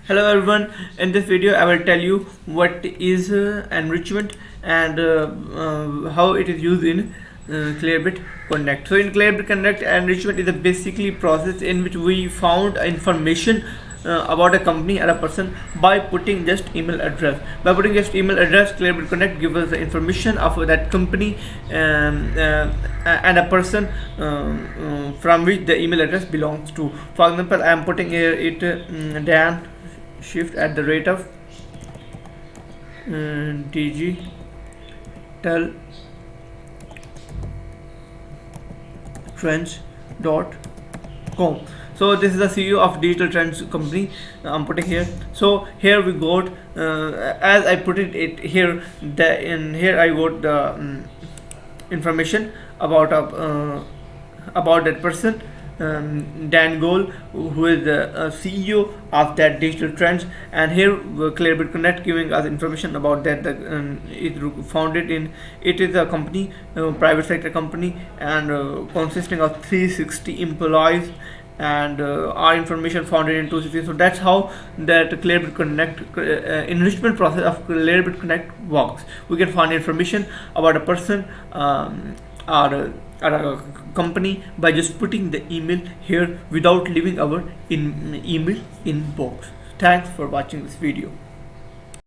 Hello everyone, in this video I will tell you what is enrichment and how it is used in clearbit connect. So in clearbit connect, enrichment is a basically process in which we found information about a company or a person by putting just email address. By putting just email address, clearbit connect gives us the information of that company and a person from which the email address belongs to. For example, I am putting here it Dan shift at the rate of digital trends.com. So this is the CEO of digital trends company. I'm putting here. So here we got as I put it here, in here I got the information about that person, Dan Gold, who is the CEO of that digital trends, and here Clearbit Connect giving us information about that. It founded in, it is a company, private sector company, and consisting of 360 employees, and our information founded in 260. So that's how that Clearbit Connect enrichment process of Clearbit Connect works. We can find information about a person or a company by just putting the email here without leaving our email inbox. Thanks for watching this video.